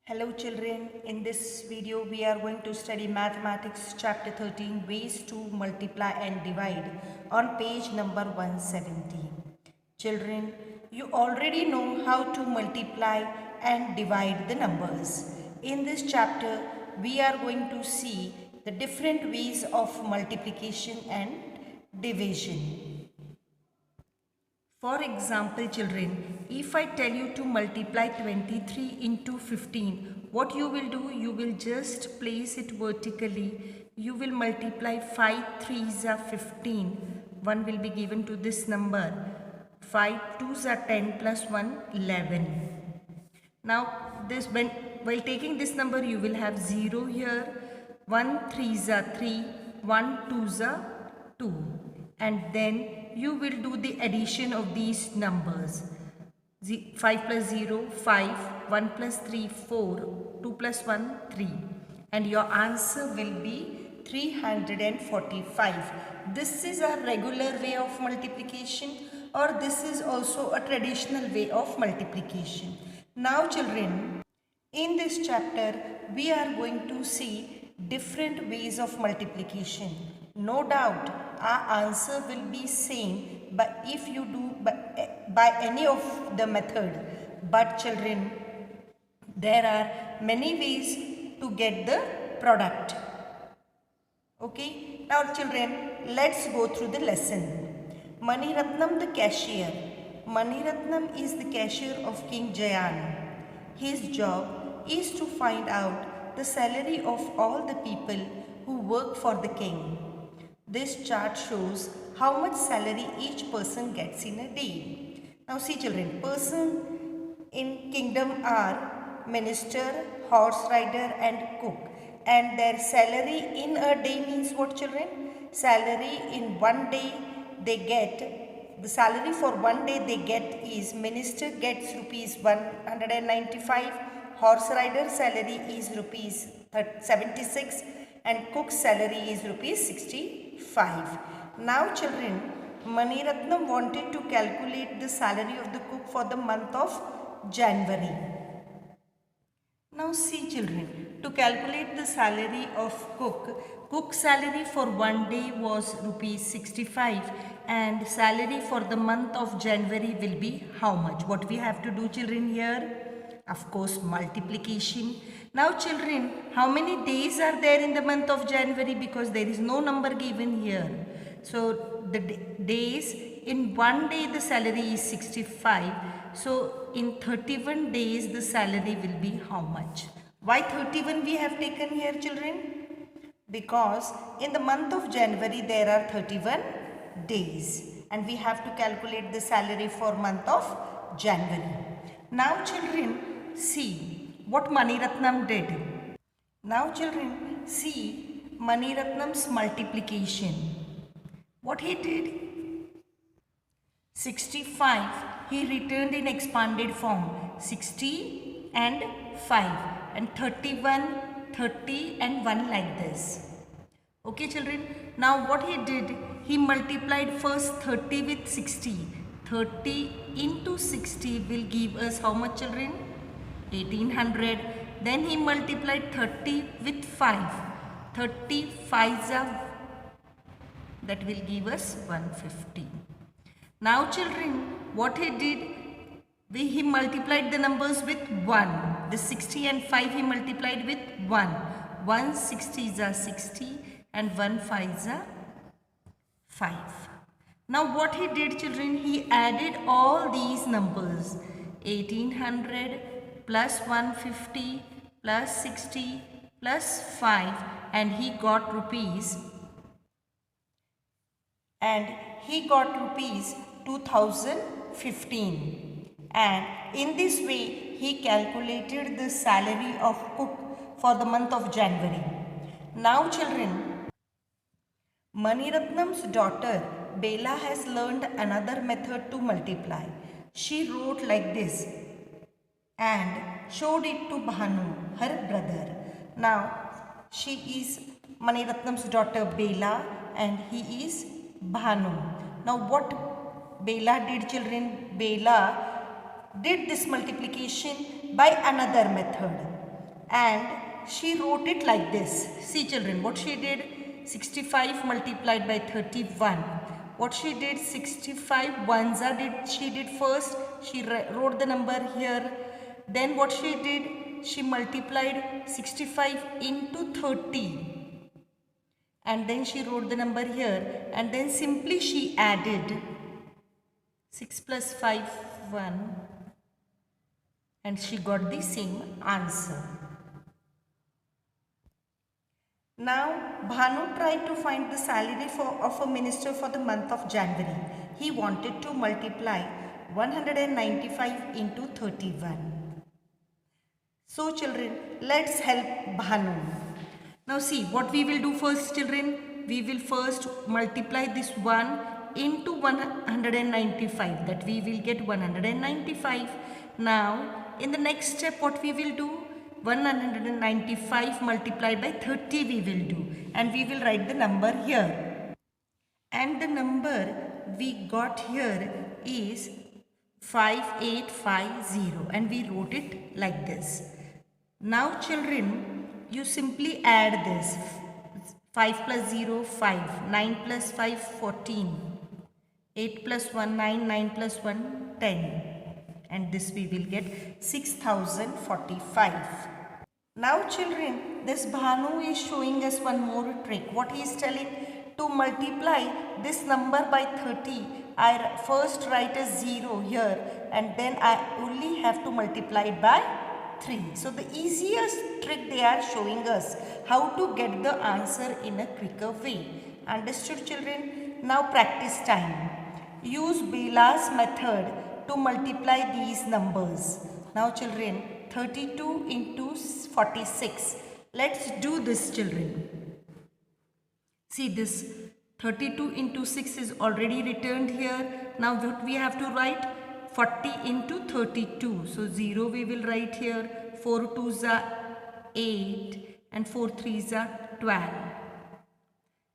Hello children, in this video we are going to study Mathematics chapter 13 ways to multiply and divide on page number 117. Children, you already know how to multiply and divide the numbers. In this chapter we are going to see the different ways of multiplication and division. For example, children, if I tell you to multiply 23 into 15, what you will do? You will just place it vertically. You will multiply 5 3s are 15. 1 will be given to this number. 5 2s are 10 plus 1, 11. Now, while taking this number, you will have 0 here. 1 3s are 3. 1 2s are 2. And then you will do the addition of these numbers. 5 plus 0, 5, 1 plus 3, 4, 2 plus 1, 3. And your answer will be 345. This is a regular way of multiplication, or this is also a traditional way of multiplication. Now children, in this chapter we are going to see different ways of multiplication. No doubt our answer will be same but if you do by any of the method. But children, there are many ways to get the product. Okay, now children, let's go through the lesson. Mani Ratnam the cashier. Mani Ratnam is the cashier of King Jayan. His job is to find out the salary of all the people who work for the king. This chart shows how much salary each person gets in a day. Now see children, person in kingdom are minister, horse rider and cook. And their salary in a day means what children? Salary in one day they get, the salary for one day they get is minister gets rupees 195, horse rider salary is rupees 76 and cook's salary is rupees 65. Now children, Mani Ratnam wanted to calculate the salary of the cook for the month of January. Now see children, to calculate the salary of cook's salary for one day was rupees 65 and salary for the month of January will be how much? What we have to do children here? Of course, multiplication. Now children, how many days are there in the month of January? Because there is no number given here. So the days, in one day the salary is 65. So in 31 days the salary will be how much? Why 31 we have taken here children? Because in the month of January there are 31 days and we have to calculate the salary for month of January. Now children, see what Mani Ratnam did. Now children, see Mani Ratnam's multiplication. What he did? 65 he returned in expanded form. 60 and 5 and 31, 30 and 1 like this. Okay children. Now what he did? He multiplied first 30 with 60. 30 into 60 will give us how much children? 1800. Then he multiplied 30 with 5. 30 5s are, that will give us 150. Now children, what he did? He multiplied the numbers with 1. The 60 and 5 he multiplied with 1. 1 60s are 60 and 1 5s are 5. Now what he did children? He added all these numbers. 1800 plus 150 plus 60 plus 5 and he got rupees 2015. And in this way he calculated the salary of cook for the month of January. Now children, Mani Ratnam's daughter Bela has learned another method to multiply. She wrote like this and showed it to Bhanu, her brother. Now she is Mani Ratnam's daughter Bela and he is Bhanu. Now what Bela did children? Bela did this multiplication by another method. and she wrote it like this. See children, what she did, 65 multiplied by 31. What she did, 65 ones are she did first, she wrote the number here. Then what she did, she multiplied 65 into 30. And then she wrote the number here, and then simply she added 6 plus 5, 1, and she got the same answer. Now, Bhanu tried to find the salary of a minister for the month of January. He wanted to multiply 195 into 31. So children, let's help Bhanu. Now see, what we will do first children, we will first multiply this 1 into 195, that we will get 195. Now, in the next step what we will do, 195 multiplied by 30 we will do, and we will write the number here. And the number we got here is 5850, and we wrote it like this. Now children, you simply add this. 5 plus 0, 5. 9 plus 5, 14. 8 plus 1, 9. 9 plus 1, 10. And this we will get 6045. Now children, this Bhanu is showing us one more trick. What he is telling, to multiply this number by 30, I first write a 0 here, and then I only have to multiply it by 3. So the easiest trick they are showing us, how to get the answer in a quicker way. Understood children? Now practice time. Use Bela's method to multiply these numbers. Now children, 32 into 46. Let's do this children. See this 32 into 6 is already returned here. Now what we have to write? 40 into 32. So 0 we will write here. 4 2s are 8 and 4 3s are 12.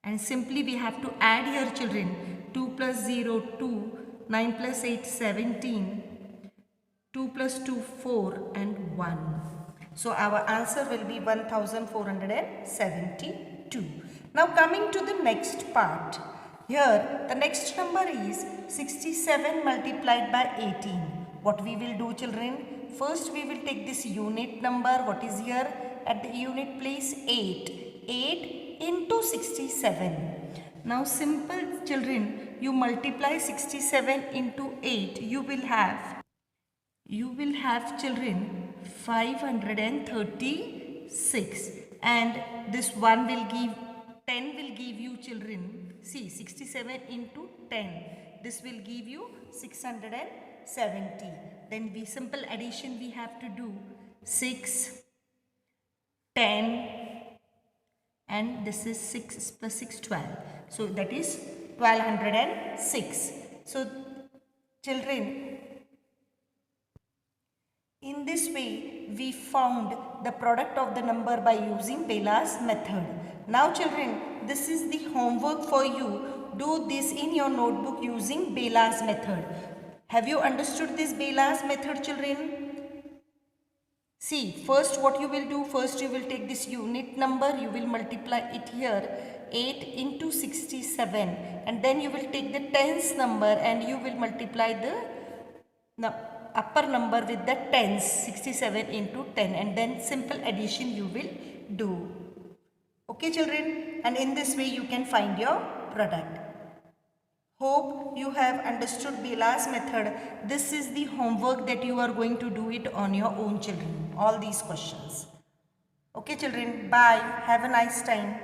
And simply we have to add here children. 2 plus 0 2. 9 plus 8 17. 2 plus 2 4 and 1. So our answer will be 1472. Now coming to the next part. Here the next number is 67 multiplied by 18. What we will do children? First we will take this unit number. What is here? At the unit place 8. 8 into 67. Now simple children, you multiply 67 into 8. You will have children 536, and this 1 will give 10 will give you children, see 67 into 10, this will give you 670. Then we simple addition we have to do, 6, 10, and this is 6 plus 6 12. So that is 1206. So children, in this way we found the product of the number by using Bela's method. Now children, this is the homework for you. Do this in your notebook using Bela's method. Have you understood this Bela's method children? See, first what you will do, first you will take this unit number, you will multiply it here, 8 into 67, and then you will take the tens number and you will multiply the upper number with the tens, 67 into 10, and then simple addition you will do. Okay children, and in this way you can find your product. Hope you have understood Bela's method. This is the homework that you are going to do it on your own children, all these questions. Okay children, bye. Have a nice time.